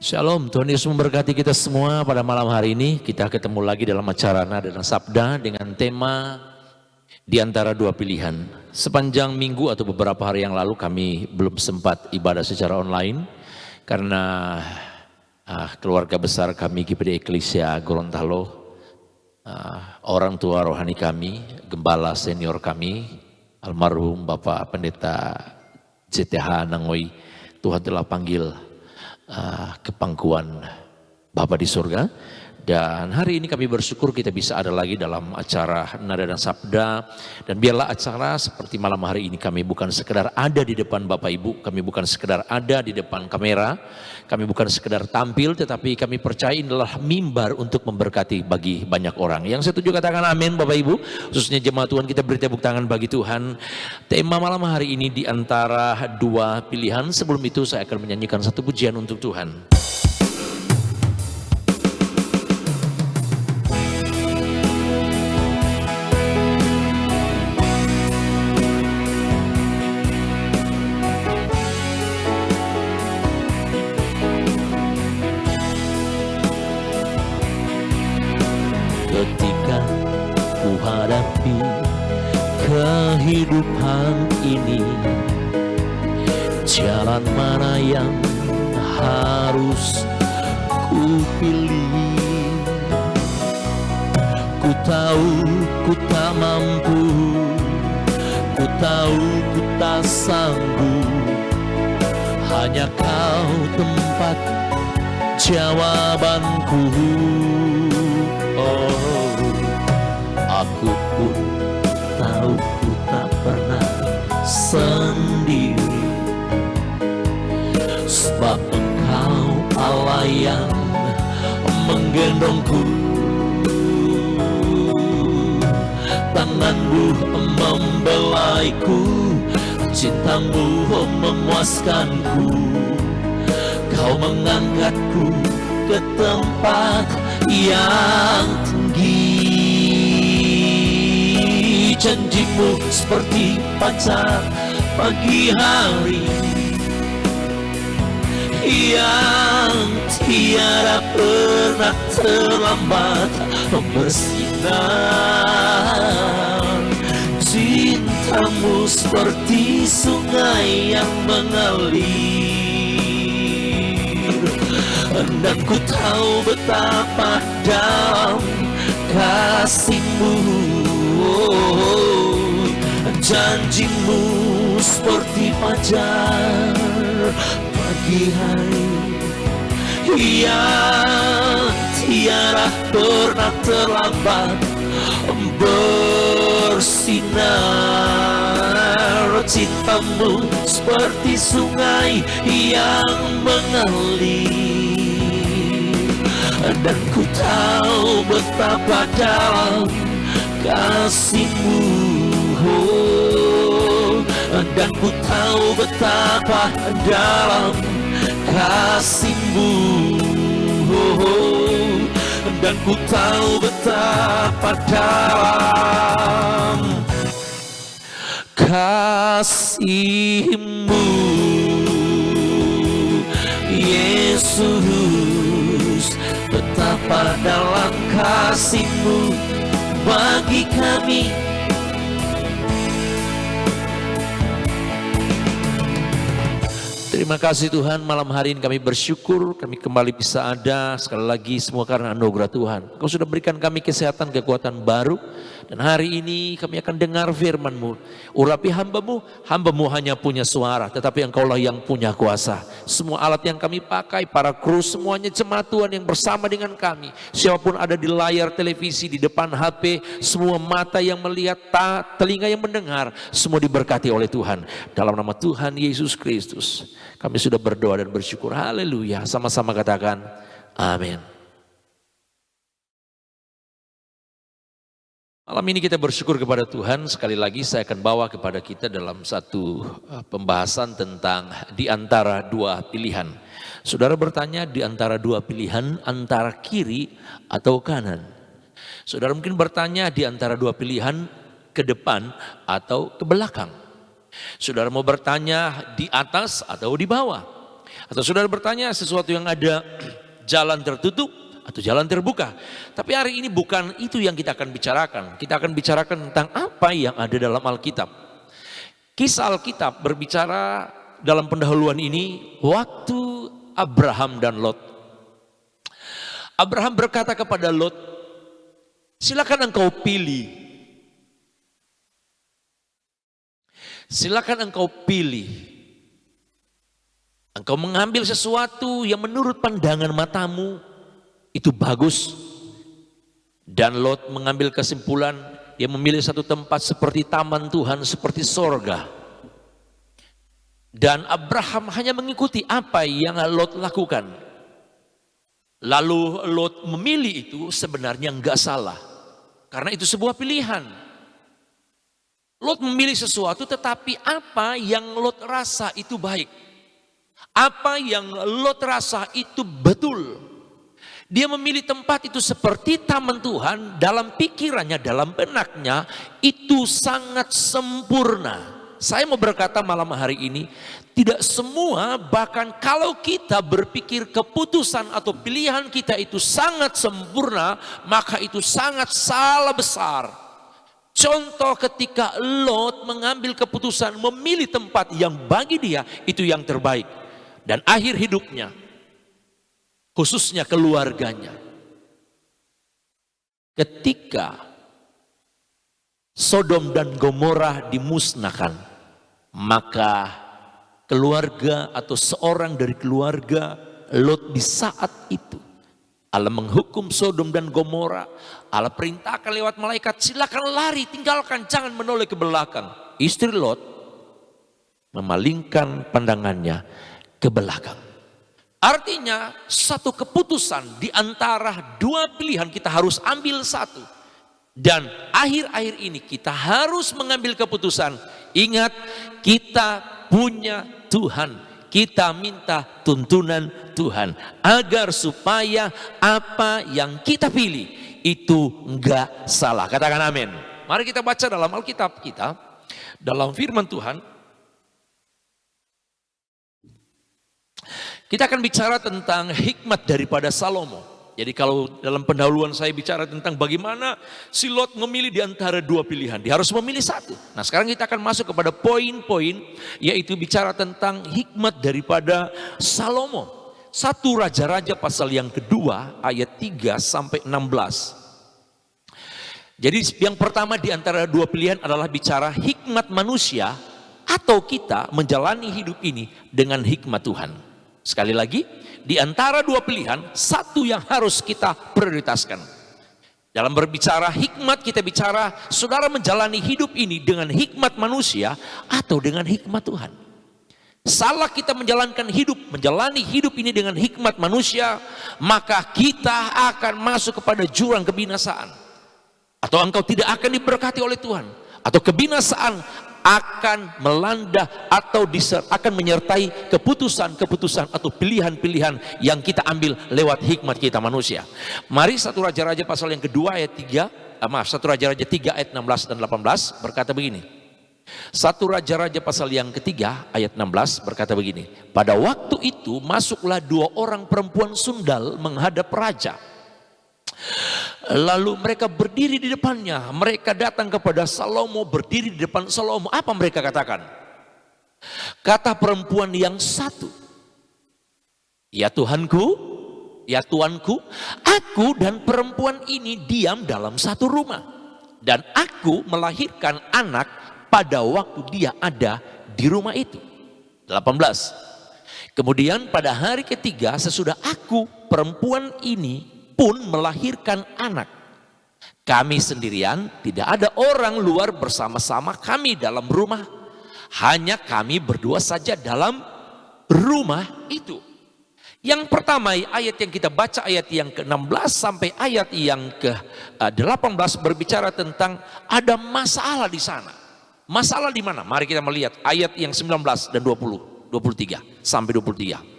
Shalom, Tuhan Yesus memberkati kita semua pada malam hari ini. Kita ketemu lagi dalam acara Nada dan Sabda dengan tema di antara dua pilihan. Sepanjang minggu atau beberapa hari yang lalu kami belum sempat ibadah secara online karena keluarga besar kami GPD Eklesia Gorontalo, orang tua rohani kami, gembala senior kami, almarhum Bapak Pendeta JTH Nangoi, Tuhan telah panggil ke pangkuan Bapa di surga. Dan hari ini kami bersyukur kita bisa ada lagi dalam acara Nada dan Sabda. Dan biarlah acara seperti malam hari ini kami bukan sekedar ada di depan Bapak Ibu, kami bukan sekedar ada di depan kamera, kami bukan sekedar tampil, tetapi kami percaya ini adalah mimbar untuk memberkati bagi banyak orang. Yang setuju katakan amin Bapak Ibu, khususnya jemaat Tuhan, kita beri tepuk tangan bagi Tuhan. Tema malam hari ini di antara dua pilihan. Sebelum itu saya akan menyanyikan satu pujian untuk Tuhan. Ketika ku hadapi kehidupan ini, jalan mana yang harus ku pilih? Ku tahu ku tak mampu, ku tahu ku tak sanggup, hanya Kau tempat jawabanku. Aku pun tahu ku tak pernah sendiri, sebab Engkau Allah yang menggendongku. Tangan-Mu membelaiku, cinta-Mu memuaskanku. Kau mengangkatku ke tempat yang tinggi. Janji-Mu seperti fajar pagi hari yang tiada pernah terlambat bersinar. Cinta-Mu seperti sungai yang mengalir, dan ku tahu betapa dalam kasih-Mu. Janji-Mu seperti fajar pagi hari yang tiada pernah terlambat bersinar. Cinta-Mu seperti sungai yang mengalir, dan ku tahu betapa dalam kasih-Mu. Dan ku tahu betapa dalam kasih-Mu. Dan ku tahu betapa dalam kasih-Mu, Yesus. Betapa dalam kasih-Mu bagi kami. Terima kasih Tuhan, malam hari ini kami bersyukur kami kembali bisa ada sekali lagi, semua karena anugerah Tuhan. Kau sudah berikan kami kesehatan, kekuatan baru, dan hari ini kami akan dengar firman-Mu. Urapi hamba-Mu, hamba-Mu hanya punya suara, tetapi Engkaulah yang punya kuasa. Semua alat yang kami pakai, para kru, semuanya jemaat Tuhan yang bersama dengan kami. Siapapun ada di layar televisi, di depan HP, semua mata yang melihat, telinga yang mendengar, semua diberkati oleh Tuhan. Dalam nama Tuhan Yesus Kristus kami sudah berdoa dan bersyukur. Haleluya. Sama-sama katakan amin. Malam ini kita bersyukur kepada Tuhan. Sekali lagi saya akan bawa kepada kita dalam satu pembahasan tentang di antara dua pilihan. Saudara bertanya, di antara dua pilihan, antara kiri atau kanan? Saudara mungkin bertanya, di antara dua pilihan, ke depan atau ke belakang? Saudara mau bertanya, di atas atau di bawah? Atau saudara bertanya sesuatu yang ada jalan tertutup atau jalan terbuka. Tapi hari ini bukan itu yang kita akan bicarakan. Kita akan bicarakan tentang apa yang ada dalam Alkitab. Kisah Alkitab berbicara dalam pendahuluan ini waktu Abraham dan Lot. Abraham berkata kepada Lot, silakan engkau pilih. Silakan engkau pilih. Engkau mengambil sesuatu yang menurut pandangan matamu itu bagus. Dan Lot mengambil kesimpulan, dia memilih satu tempat seperti taman Tuhan, seperti sorga. Dan Abraham hanya mengikuti apa yang Lot lakukan. Lalu Lot memilih itu sebenarnya enggak salah. Karena itu sebuah pilihan. Lot memilih sesuatu, tetapi apa yang Lot rasa itu baik. Apa yang Lot rasa itu betul. Dia memilih tempat itu seperti taman Tuhan, dalam pikirannya, dalam benaknya itu sangat sempurna. Saya mau berkata malam hari ini, tidak semua, bahkan kalau kita berpikir keputusan atau pilihan kita itu sangat sempurna, maka itu sangat salah besar. Contoh ketika Lot mengambil keputusan memilih tempat yang bagi dia itu yang terbaik. Dan akhir hidupnya, khususnya keluarganya, ketika Sodom dan Gomora dimusnahkan, maka keluarga atau seorang dari keluarga Lot di saat itu, Allah menghukum Sodom dan Gomora. Allah perintahkan lewat malaikat, silakan lari, tinggalkan, jangan menoleh ke belakang. Istri Lot memalingkan pandangannya ke belakang. Artinya satu keputusan di antara dua pilihan kita harus ambil satu. Dan akhir-akhir ini kita harus mengambil keputusan. Ingat, kita punya Tuhan. Kita minta tuntunan Tuhan. Agar supaya apa yang kita pilih itu enggak salah. Katakan amin. Mari kita baca dalam Alkitab kita. Dalam firman Tuhan. Kita akan bicara tentang hikmat daripada Salomo. Jadi kalau dalam pendahuluan saya bicara tentang bagaimana si Lot memilih di antara dua pilihan. Dia harus memilih satu. Nah sekarang kita akan masuk kepada poin-poin, yaitu bicara tentang hikmat daripada Salomo. 1 Raja-Raja pasal yang kedua ayat 3 sampai 16. Jadi yang pertama di antara dua pilihan adalah bicara hikmat manusia atau kita menjalani hidup ini dengan hikmat Tuhan. Sekali lagi, di antara dua pilihan, satu yang harus kita prioritaskan. Dalam berbicara hikmat, kita bicara saudara menjalani hidup ini dengan hikmat manusia atau dengan hikmat Tuhan. Salah kita menjalani hidup ini dengan hikmat manusia, maka kita akan masuk kepada jurang kebinasaan. Atau engkau tidak akan diberkati oleh Tuhan. Atau kebinasaan akan melanda atau akan menyertai keputusan-keputusan atau pilihan-pilihan yang kita ambil lewat hikmat kita manusia. Mari 1 Raja-Raja pasal yang kedua ayat 1 Raja-Raja 3 ayat 16 dan 18 berkata begini. 1 Raja-Raja pasal yang ketiga ayat 16 berkata begini. Pada waktu itu masuklah dua orang perempuan sundal menghadap raja. Lalu mereka berdiri di depannya. Mereka datang kepada Salomo, berdiri di depan Salomo. Apa mereka katakan? Kata perempuan yang satu, ya Tuhanku, ya Tuanku, aku dan perempuan ini diam dalam satu rumah. Dan aku melahirkan anak pada waktu dia ada di rumah itu. 18. Kemudian pada hari ketiga sesudah aku, perempuan ini pun melahirkan anak. Kami sendirian, tidak ada orang luar bersama-sama kami dalam rumah. Hanya kami berdua saja dalam rumah itu. Yang pertama ayat yang kita baca, ayat yang ke-16 sampai ayat yang ke-18 berbicara tentang ada masalah di sana. Masalah di mana? Mari kita melihat ayat yang 19 dan 20, 23 sampai 23.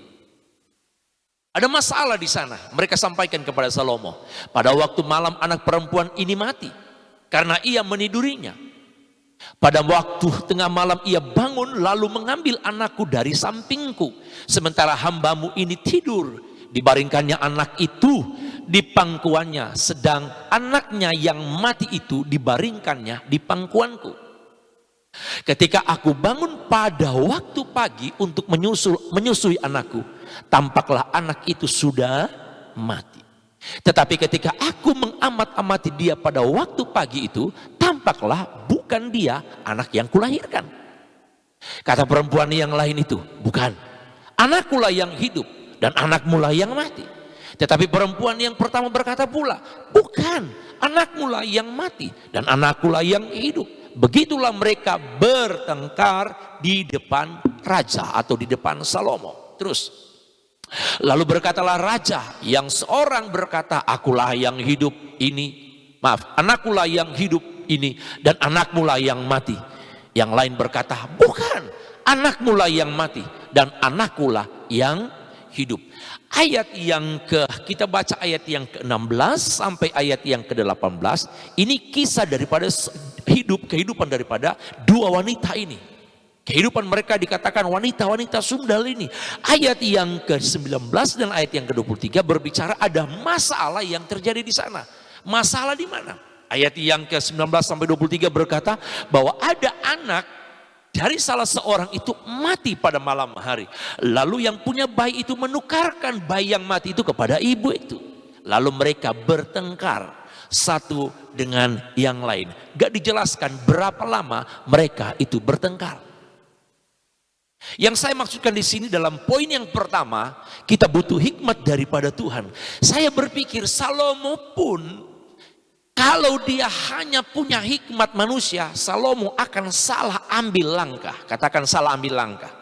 Ada masalah di sana. Mereka sampaikan kepada Salomo. Pada waktu malam anak perempuan ini mati. Karena ia menidurinya. Pada waktu tengah malam ia bangun lalu mengambil anakku dari sampingku. Sementara hambamu ini tidur. Dibaringkannya anak itu di pangkuannya. Sedang anaknya yang mati itu dibaringkannya di pangkuanku. Ketika aku bangun pada waktu pagi untuk menyusui anakku. Tampaklah anak itu sudah mati. Tetapi ketika aku mengamat-amati dia pada waktu pagi itu, tampaklah bukan dia anak yang kulahirkan. Kata perempuan yang lain itu, bukan, anakkulah yang hidup dan anakmulah yang mati. Tetapi perempuan yang pertama berkata pula, bukan, anakmulah yang mati dan anakkulah yang hidup. Begitulah mereka bertengkar di depan raja atau di depan Salomo. Terus lalu berkatalah raja, yang seorang berkata, akulah yang hidup ini, maaf, anakkulah yang hidup ini dan anakmulah yang mati. Yang lain berkata, bukan, anakmulah yang mati dan anakkulah yang hidup. Ayat yang kita baca ayat yang ke-16 sampai ayat yang ke-18, ini kisah daripada kehidupan daripada dua wanita ini. Kehidupan mereka dikatakan wanita-wanita sundal ini. Ayat yang ke-19 dan ayat yang ke-23 berbicara ada masalah yang terjadi di sana. Masalah di mana? Ayat yang ke-19 sampai 23 berkata bahwa ada anak dari salah seorang itu mati pada malam hari. Lalu yang punya bayi itu menukarkan bayi yang mati itu kepada ibu itu. Lalu mereka bertengkar satu dengan yang lain. Gak dijelaskan berapa lama mereka itu bertengkar. Yang saya maksudkan di sini dalam poin yang pertama, kita butuh hikmat daripada Tuhan. Saya berpikir Salomo pun kalau dia hanya punya hikmat manusia, Salomo akan salah ambil langkah. Katakan salah ambil langkah.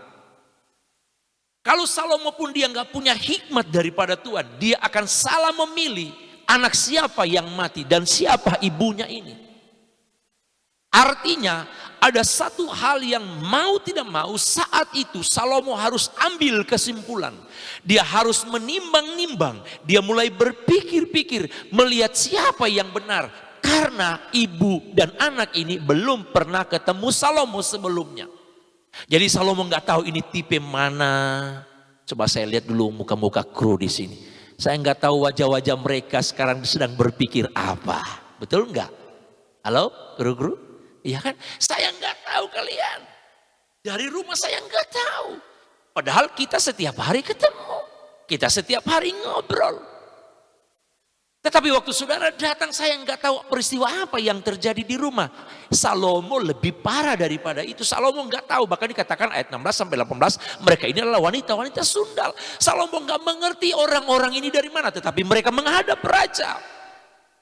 Kalau Salomo pun dia nggak punya hikmat daripada Tuhan, dia akan salah memilih anak siapa yang mati dan siapa ibunya ini. Artinya ada satu hal yang mau tidak mau saat itu Salomo harus ambil kesimpulan. Dia harus menimbang-nimbang. Dia mulai berpikir-pikir melihat siapa yang benar. Karena ibu dan anak ini belum pernah ketemu Salomo sebelumnya. Jadi Salomo nggak tahu ini tipe mana. Coba saya lihat dulu muka-muka kru di sini. Saya nggak tahu wajah-wajah mereka sekarang sedang berpikir apa. Betul nggak? Halo kru-kru? Iya kan? Saya nggak tahu kalian. Dari rumah saya nggak tahu. Padahal kita setiap hari ketemu. Kita setiap hari ngobrol. Tetapi waktu saudara datang saya nggak tahu peristiwa apa yang terjadi di rumah. Salomo lebih parah daripada itu. Salomo nggak tahu. Bahkan dikatakan ayat 16 sampai 18. Mereka ini adalah wanita-wanita sundal. Salomo nggak mengerti orang-orang ini dari mana. Tetapi mereka menghadap raja.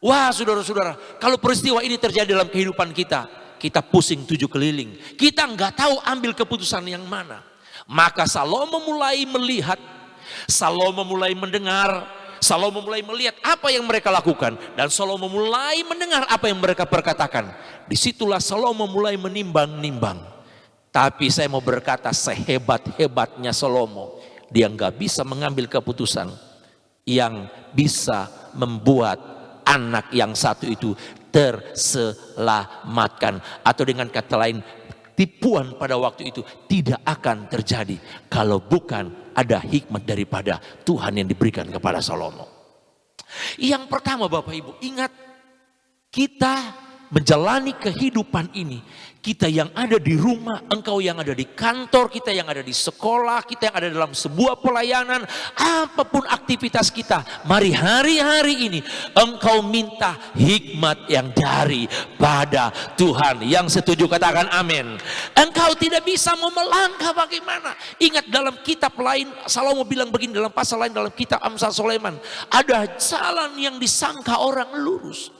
Wah saudara-saudara. Kalau peristiwa ini terjadi dalam kehidupan kita. Kita pusing 7 keliling. Kita nggak tahu ambil keputusan yang mana. Maka Salomo mulai melihat. Salomo mulai mendengar. Salomo mulai melihat apa yang mereka lakukan. Dan Salomo mulai mendengar apa yang mereka perkatakan. Disitulah Salomo mulai menimbang-nimbang. Tapi saya mau berkata sehebat-hebatnya Salomo. Dia nggak bisa mengambil keputusan. Yang bisa membuat anak yang satu itu terselamatkan. Atau dengan kata lain, tipuan pada waktu itu tidak akan terjadi kalau bukan ada hikmat daripada Tuhan yang diberikan kepada Salomo. Yang pertama Bapak Ibu, ingat kita menjalani kehidupan ini. Kita yang ada di rumah, engkau yang ada di kantor, kita yang ada di sekolah, kita yang ada dalam sebuah pelayanan, apapun aktivitas kita, mari hari-hari ini engkau minta hikmat yang daripada Tuhan. Yang setuju katakan amin. Engkau tidak bisa mau melangkah bagaimana. Ingat dalam kitab lain, Salomo bilang begini dalam pasal lain dalam kitab Amsal Sulaiman, ada jalan yang disangka orang lurus,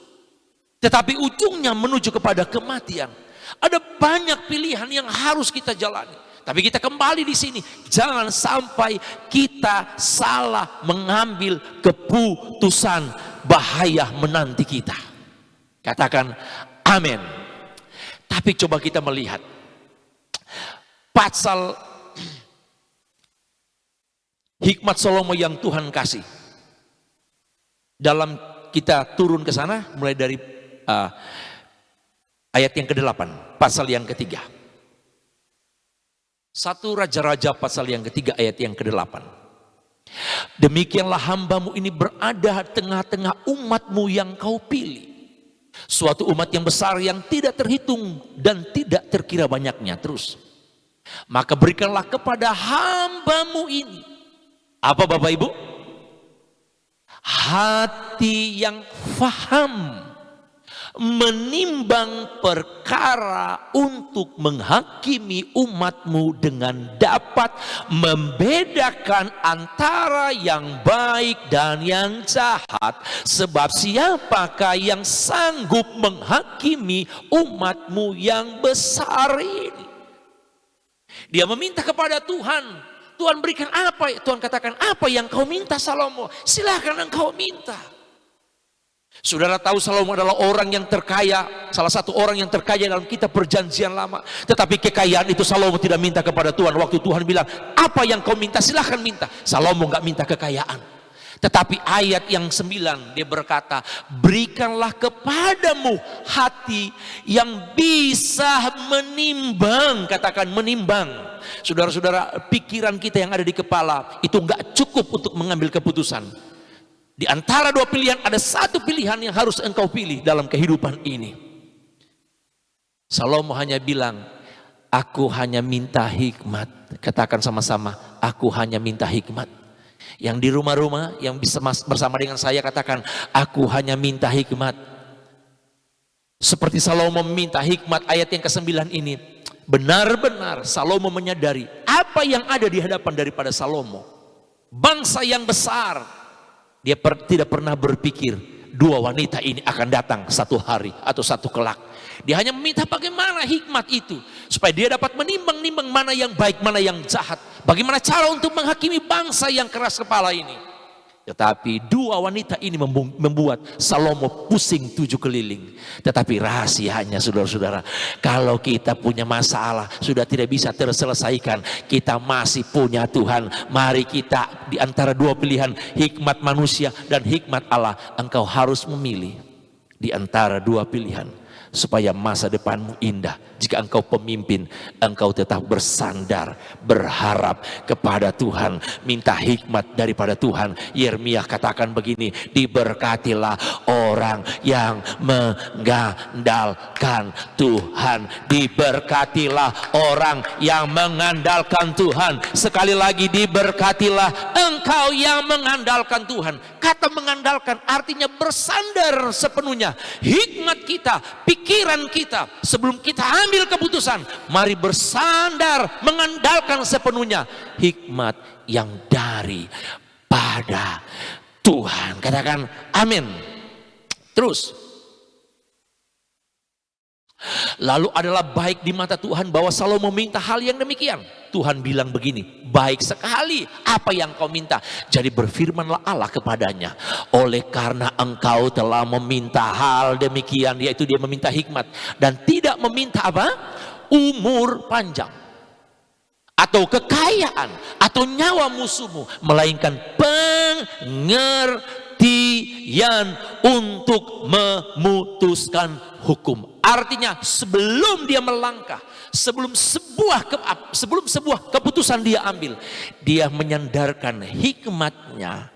tetapi ujungnya menuju kepada kematian. Ada banyak pilihan yang harus kita jalani. Tapi kita kembali di sini. Jangan sampai kita salah mengambil keputusan. Bahaya menanti kita. Katakan amin. Tapi coba kita melihat. Pasal hikmat Salomo yang Tuhan kasih. Dalam kita turun ke sana. Mulai dari ayat yang ke-8, pasal yang ketiga. 1 Raja-Raja pasal yang ketiga ayat yang ke-8. Demikianlah hambamu ini berada tengah-tengah umatmu yang kau pilih. Suatu umat yang besar yang tidak terhitung dan tidak terkira banyaknya. Terus. Maka berikanlah kepada hambamu ini. Apa Bapak Ibu? Hati yang faham menimbang perkara untuk menghakimi umatmu dengan dapat membedakan antara yang baik dan yang jahat. Sebab siapakah yang sanggup menghakimi umatmu yang besar ini? Dia meminta kepada Tuhan. Tuhan berikan apa? Tuhan katakan, apa yang kau minta Salomo? Silakan engkau minta. Saudara tahu Salomo adalah orang yang terkaya, salah satu orang yang terkaya dalam kitab Perjanjian Lama. Tetapi kekayaan itu Salomo tidak minta kepada Tuhan. Waktu Tuhan bilang, apa yang kau minta? Silahkan minta. Salomo nggak minta kekayaan. Tetapi ayat yang 9 dia berkata, berikanlah kepadamu hati yang bisa menimbang. Katakan menimbang. Saudara-saudara, pikiran kita yang ada di kepala itu nggak cukup untuk mengambil keputusan. Di antara dua pilihan ada satu pilihan yang harus engkau pilih dalam kehidupan ini. Salomo hanya bilang, aku hanya minta hikmat. Katakan sama-sama, aku hanya minta hikmat. Yang di rumah-rumah yang bisa bersama dengan saya katakan, aku hanya minta hikmat. Seperti Salomo meminta hikmat ayat yang ke-9 ini. Benar-benar Salomo menyadari apa yang ada di hadapan daripada Salomo. Bangsa yang besar. Dia tidak pernah berpikir dua wanita ini akan datang satu hari atau satu kelak. Dia hanya meminta bagaimana hikmat itu. Supaya dia dapat menimbang-nimbang mana yang baik, mana yang jahat. Bagaimana cara untuk menghakimi bangsa yang keras kepala ini. Tetapi dua wanita ini membuat Salomo pusing 7 keliling. Tetapi rahasianya saudara-saudara, kalau kita punya masalah sudah tidak bisa terselesaikan, kita masih punya Tuhan. Mari kita di antara dua pilihan, hikmat manusia dan hikmat Allah, engkau harus memilih di antara dua pilihan. Supaya masa depanmu indah. Jika engkau pemimpin, engkau tetap bersandar, berharap kepada Tuhan, minta hikmat daripada Tuhan. Yeremia katakan begini, diberkatilah orang yang mengandalkan Tuhan. Diberkatilah orang yang mengandalkan Tuhan. Sekali lagi, diberkatilah engkau yang mengandalkan Tuhan. Kata mengandalkan artinya bersandar sepenuhnya. Hikmat kita, pikiran kita, sebelum kita ambil keputusan, mari bersandar, mengandalkan sepenuhnya hikmat yang daripada Tuhan. Katakan amin. Terus, lalu adalah baik di mata Tuhan bahwa Salomo minta hal yang demikian. Tuhan bilang begini, baik sekali apa yang kau minta. Jadi berfirmanlah Allah kepadanya, oleh karena engkau telah meminta hal demikian, yaitu dia meminta hikmat dan tidak meminta apa? Umur panjang atau kekayaan atau nyawa musuhmu, melainkan pengertian untuk memutuskan hukum. Artinya sebelum dia melangkah, sebelum sebuah keputusan dia ambil, dia menyandarkan hikmatnya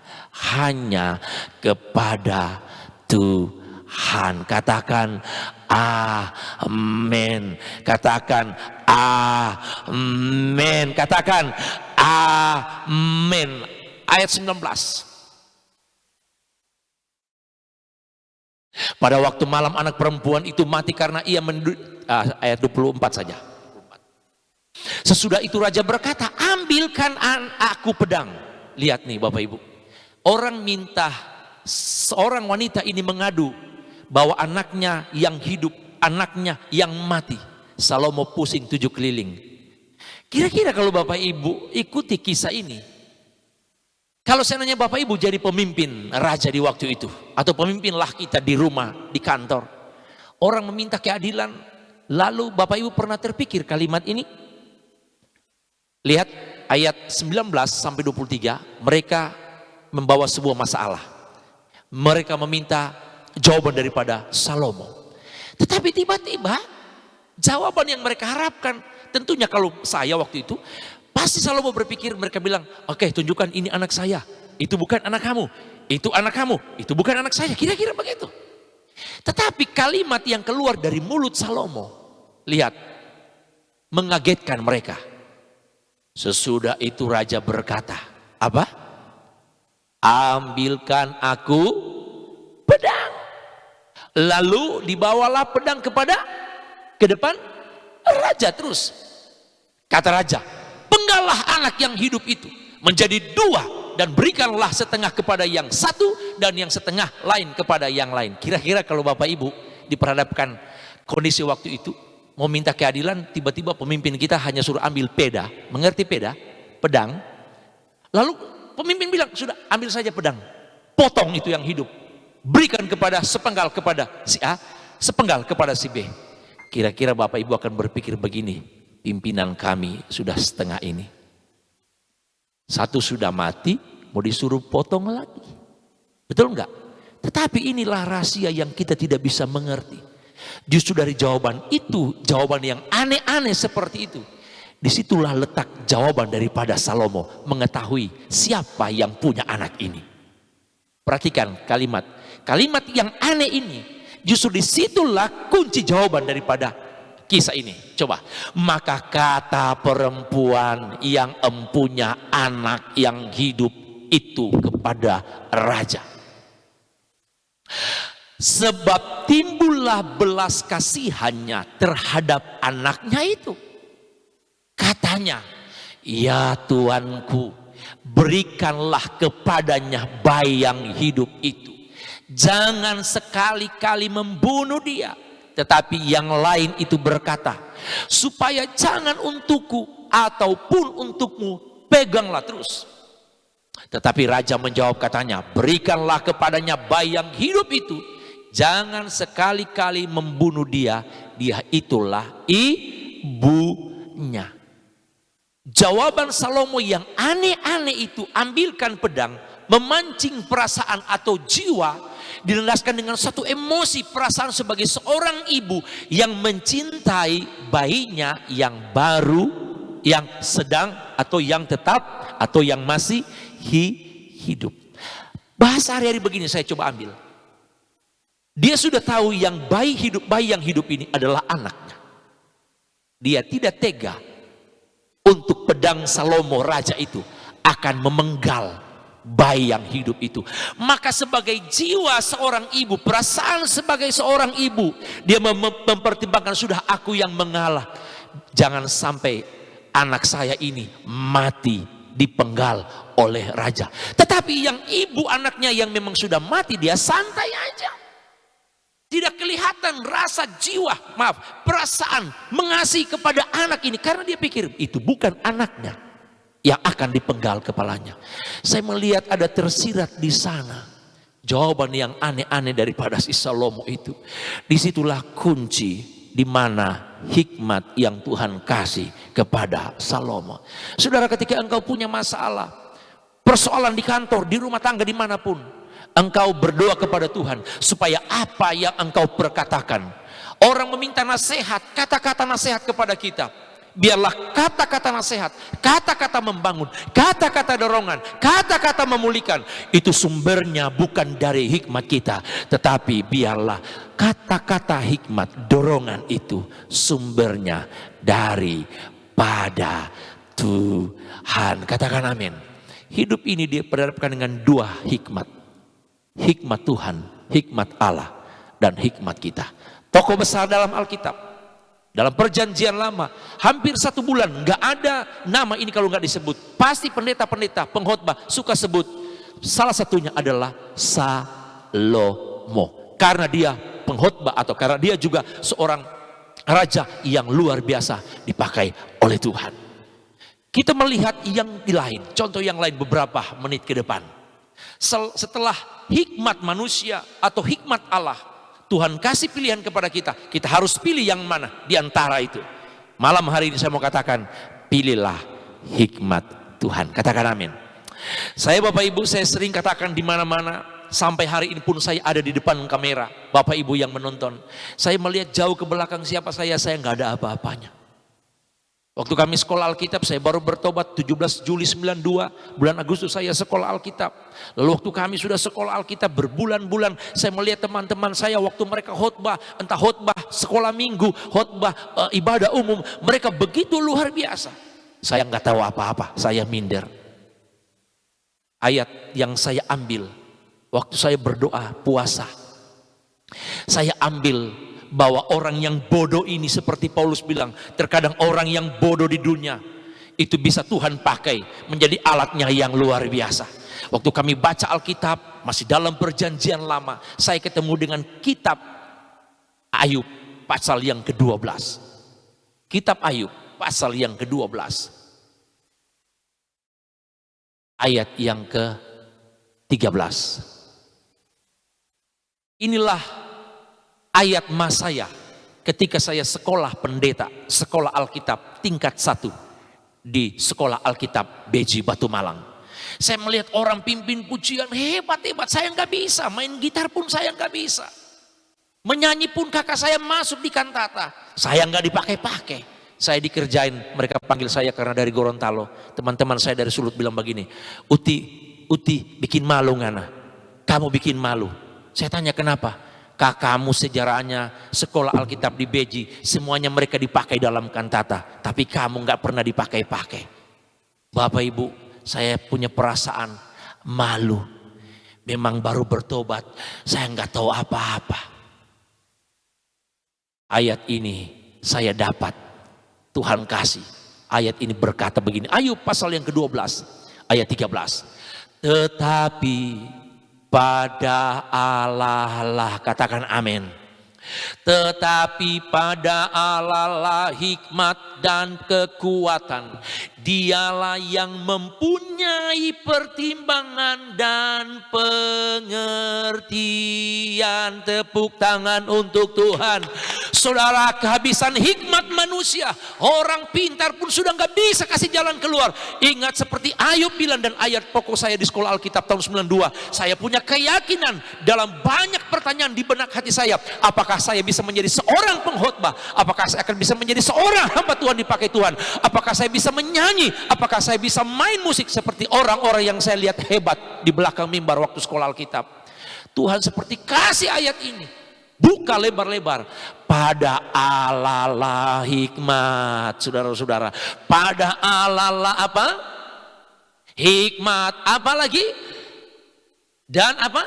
hanya kepada Tuhan. Katakan amin. Katakan amin. Katakan amin. Ayat 19. Pada waktu malam anak perempuan itu mati karena ia ayat 24 saja. Sesudah itu raja berkata, ambilkan aku pedang. Lihat nih Bapak Ibu, orang minta, seorang wanita ini mengadu bahwa anaknya yang hidup, anaknya yang mati. Salomo pusing 7 keliling. Kira-kira kalau Bapak Ibu ikuti kisah ini, kalau seandainya Bapak Ibu jadi pemimpin raja di waktu itu, atau pemimpinlah kita di rumah, di kantor, orang meminta keadilan, lalu Bapak Ibu pernah terpikir kalimat ini? Lihat ayat 19 sampai 23, mereka membawa sebuah masalah. Mereka meminta jawaban daripada Salomo. Tetapi tiba-tiba jawaban yang mereka harapkan, tentunya kalau saya waktu itu, pasti Salomo berpikir, mereka bilang, oke, tunjukkan ini anak saya, itu bukan anak kamu, itu anak kamu, itu bukan anak saya, kira-kira begitu. Tetapi kalimat yang keluar dari mulut Salomo, lihat, mengagetkan mereka. Sesudah itu raja berkata, apa? Ambilkan aku pedang. Lalu dibawalah pedang ke depan raja. Terus kata raja, penggallah anak yang hidup itu menjadi dua, dan berikanlah setengah kepada yang satu dan yang setengah lain kepada yang lain. Kira-kira kalau Bapak Ibu diperhadapkan kondisi waktu itu, mau minta keadilan, tiba-tiba pemimpin kita hanya suruh ambil peda. Mengerti peda? Pedang. Lalu pemimpin bilang, sudah ambil saja pedang, potong itu yang hidup, berikan kepada sepenggal kepada si A, sepenggal kepada si B. Kira-kira Bapak Ibu akan berpikir begini, pimpinan kami sudah setengah ini, satu sudah mati, mau disuruh potong lagi. Betul enggak? Tetapi inilah rahasia yang kita tidak bisa mengerti. Justru dari jawaban itu, jawaban yang aneh-aneh seperti itu, disitulah letak jawaban daripada Salomo mengetahui siapa yang punya anak ini. Perhatikan kalimat yang aneh ini, justru disitulah kunci jawaban daripada kisah ini. Coba, maka kata perempuan yang empunya anak yang hidup itu kepada raja, sebab timbullah belas kasihannya terhadap anaknya itu. Katanya, ya Tuanku, berikanlah kepadanya bayi yang hidup itu. Jangan sekali-kali membunuh dia. Tetapi yang lain itu berkata, supaya jangan untukku ataupun untukmu, peganglah terus. Tetapi raja menjawab katanya, berikanlah kepadanya bayi yang hidup itu. Jangan sekali-kali membunuh dia, dia itulah ibunya. Jawaban Salomo yang aneh-aneh itu, ambilkan pedang, memancing perasaan atau jiwa, dilandaskan dengan satu emosi perasaan sebagai seorang ibu yang mencintai bayinya yang baru, yang sedang atau yang tetap atau yang masih hidup. Bahasa hari-hari begini saya coba ambil. Dia sudah tahu yang bayi yang hidup ini adalah anaknya. Dia tidak tega untuk pedang Salomo raja itu akan memenggal bayi yang hidup itu. Maka sebagai jiwa seorang ibu, perasaan sebagai seorang ibu, dia mempertimbangkan, sudah aku yang mengalah, jangan sampai anak saya ini mati dipenggal oleh raja. Tetapi yang ibu anaknya yang memang sudah mati, dia santai aja. Tidak kelihatan rasa jiwa, perasaan mengasihi kepada anak ini, karena dia pikir itu bukan anaknya yang akan dipenggal kepalanya. Saya melihat ada tersirat di sana jawaban yang aneh-aneh daripada si Salomo itu. Disitulah kunci di mana hikmat yang Tuhan kasih kepada Salomo. Saudara, ketika engkau punya masalah, persoalan di kantor, di rumah tangga, dimanapun, engkau berdoa kepada Tuhan supaya apa yang engkau perkatakan, orang meminta nasihat, kata-kata nasihat kepada kita, biarlah kata-kata nasihat, kata-kata membangun, kata-kata dorongan, kata-kata memulihkan, itu sumbernya bukan dari hikmat kita, tetapi biarlah kata-kata hikmat, dorongan itu sumbernya daripada Tuhan. Katakan amin. Hidup ini diperhadapkan dengan dua hikmat. Hikmat Tuhan, hikmat Allah, dan hikmat kita. Tokoh besar dalam Alkitab, dalam perjanjian lama, hampir 1 bulan nggak ada nama ini kalau nggak disebut. Pasti pendeta-pendeta, pengkhotbah suka sebut. Salah satunya adalah Salomo, karena dia pengkhotbah atau karena dia juga seorang raja yang luar biasa dipakai oleh Tuhan. Kita melihat yang lain, contoh yang lain beberapa menit ke depan. Setelah hikmat manusia atau hikmat Allah, Tuhan kasih pilihan kepada kita. Kita harus pilih yang mana di antara itu. Malam hari ini saya mau katakan, pilihlah hikmat Tuhan. Katakan amin. Saya Bapak Ibu, saya sering katakan di mana-mana, sampai hari ini pun saya ada di depan kamera, Bapak Ibu yang menonton. Saya melihat jauh ke belakang siapa saya nggak ada apa-apanya. Waktu kami sekolah Alkitab, saya baru bertobat 17 Juli 92, bulan Agustus saya sekolah Alkitab. Lalu waktu kami sudah sekolah Alkitab berbulan-bulan, saya melihat teman-teman saya waktu mereka khotbah, entah khotbah sekolah minggu, khotbah ibadah umum, mereka begitu luar biasa. Saya nggak tahu apa-apa, saya minder. Ayat yang saya ambil waktu saya berdoa puasa, saya ambil bahwa orang yang bodoh ini seperti Paulus bilang, terkadang orang yang bodoh di dunia itu bisa Tuhan pakai menjadi alatnya yang luar biasa. Waktu kami baca Alkitab masih dalam perjanjian lama, saya ketemu dengan kitab Ayub pasal yang ke-12. Kitab Ayub pasal yang ke-12. Ayat yang ke-13. Inilah ayat mas saya ketika saya sekolah pendeta, sekolah Alkitab tingkat 1 di sekolah Alkitab Beji Batu Malang. Saya melihat orang pimpin pujian hebat-hebat, saya nggak bisa, main gitar pun saya nggak bisa. Menyanyi pun kakak saya masuk di kantata, saya nggak dipakai-pakai. Saya dikerjain, mereka panggil saya karena dari Gorontalo. Teman-teman saya dari Sulut bilang begini, Uti bikin malu ngana, kamu bikin malu. Saya tanya kenapa? Kakakmu sejarahnya sekolah Alkitab di Beji, semuanya mereka dipakai dalam kantata, tapi kamu nggak pernah dipakai-pakai. Bapak Ibu, saya punya perasaan malu. Memang baru bertobat, saya nggak tahu apa-apa. Ayat ini saya dapat. Tuhan kasih. Ayat ini berkata begini. Ayub pasal yang ke-12 ayat 13. Tetapi pada Allah lah, katakan amin. Tetapi pada Allah lah hikmat dan kekuatan. Dialah yang mempunyai pertimbangan dan pengertian. Tepuk tangan untuk Tuhan. Saudara, kehabisan hikmat manusia, orang pintar pun sudah nggak bisa kasih jalan keluar. Ingat seperti Ayub bilang, dan ayat pokok saya di sekolah Alkitab tahun 92, saya punya keyakinan dalam banyak pertanyaan di benak hati saya. Apakah saya bisa menjadi seorang pengkhotbah? Apakah saya akan bisa menjadi seorang hamba Tuhan dipakai Tuhan? Apakah saya bisa menyanyi? Apakah saya bisa main musik seperti orang-orang yang saya lihat hebat di belakang mimbar waktu sekolah Alkitab? Tuhan seperti kasih ayat ini, buka lebar-lebar. Pada Allah lah hikmat, saudara-saudara. Pada Allah lah apa? Hikmat. Apa lagi? Dan apa?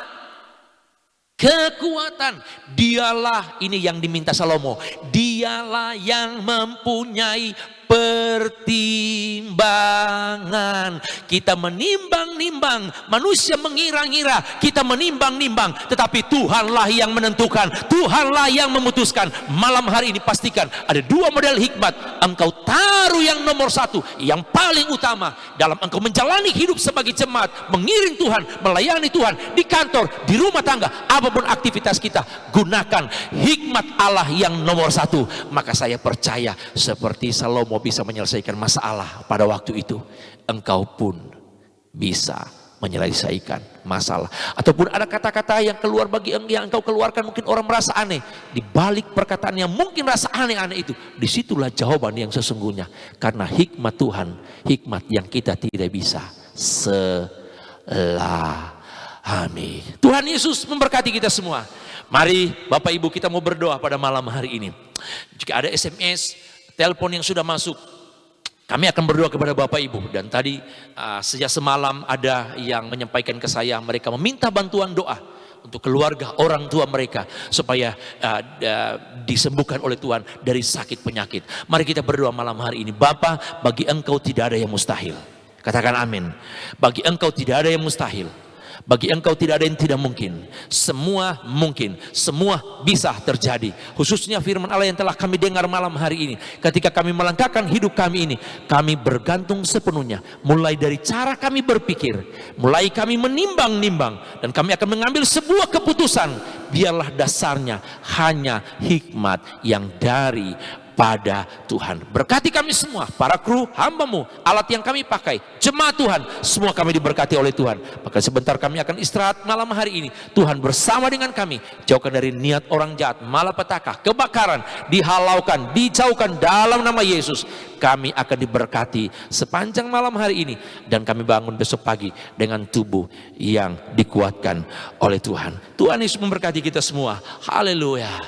Kekuatan. Dialah, ini yang diminta Salomo, dialah yang mempunyai pertimbangan. Kita menimbang-nimbang, manusia mengira-ngira, kita menimbang-nimbang, tetapi Tuhanlah yang menentukan, Tuhanlah yang memutuskan. Malam hari ini pastikan ada dua model hikmat. Engkau taruh yang nomor satu, yang paling utama dalam engkau menjalani hidup sebagai jemaat, mengiring Tuhan, melayani Tuhan di kantor, di rumah tangga, apapun aktivitas kita, gunakan hikmat Allah yang nomor satu. Maka saya percaya seperti Salomo bisa menyelesaikan masalah pada waktu itu, engkau pun bisa menyelesaikan masalah. Ataupun ada kata-kata yang keluar bagi yang engkau keluarkan, mungkin orang merasa aneh. Di balik perkataan yang mungkin rasa aneh-aneh itu, disitulah jawaban yang sesungguhnya. Karena hikmat Tuhan, hikmat yang kita tidak bisa selahami. Tuhan Yesus memberkati kita semua. Mari Bapak Ibu, kita mau berdoa pada malam hari ini. Jika ada SMS, telepon yang sudah masuk, kami akan berdoa kepada Bapak Ibu. Dan tadi sejak semalam ada yang menyampaikan ke saya, mereka meminta bantuan doa untuk keluarga orang tua mereka supaya disembuhkan oleh Tuhan dari sakit penyakit. Mari kita berdoa malam hari ini. Bapa, bagi Engkau tidak ada yang mustahil. Katakan amin. Bagi Engkau tidak ada yang mustahil. Bagi Engkau tidak ada yang tidak mungkin. Semua mungkin, semua bisa terjadi. Khususnya firman Allah yang telah kami dengar malam hari ini. Ketika kami melangkahkan hidup kami ini, kami bergantung sepenuhnya. Mulai dari cara kami berpikir, mulai kami menimbang-nimbang, dan kami akan mengambil sebuah keputusan. Biarlah dasarnya hanya hikmat yang dari pada Tuhan. Berkati kami semua, para kru, hamba-Mu, alat yang kami pakai, jemaat Tuhan, semua kami diberkati oleh Tuhan. Maka sebentar kami akan istirahat malam hari ini. Tuhan bersama dengan kami, jauhkan dari niat orang jahat, malapetaka, kebakaran, dihalaukan, dijauhkan dalam nama Yesus. Kami akan diberkati sepanjang malam hari ini, dan kami bangun besok pagi dengan tubuh yang dikuatkan oleh Tuhan. Tuhan Yesus memberkati kita semua. Haleluya.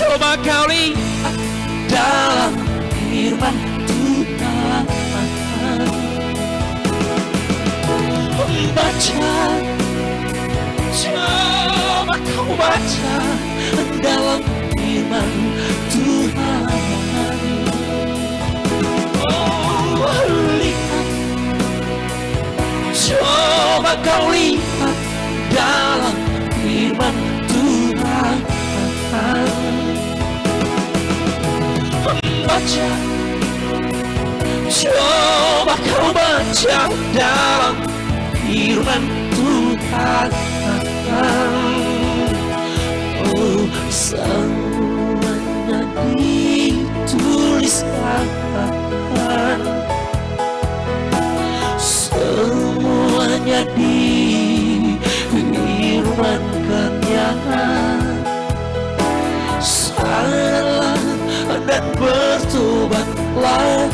Coba kau lihat dalam firman Tuhan, baca, coba kau baca dalam firman Tuhan. Oh, lihat, coba kau lihat dalam firman Tuhan. Baca, coba kau baca dalam firman Tuhan. Oh, semuanya dituliskan, semuanya difirmankannya. Salah dan bertobatlah,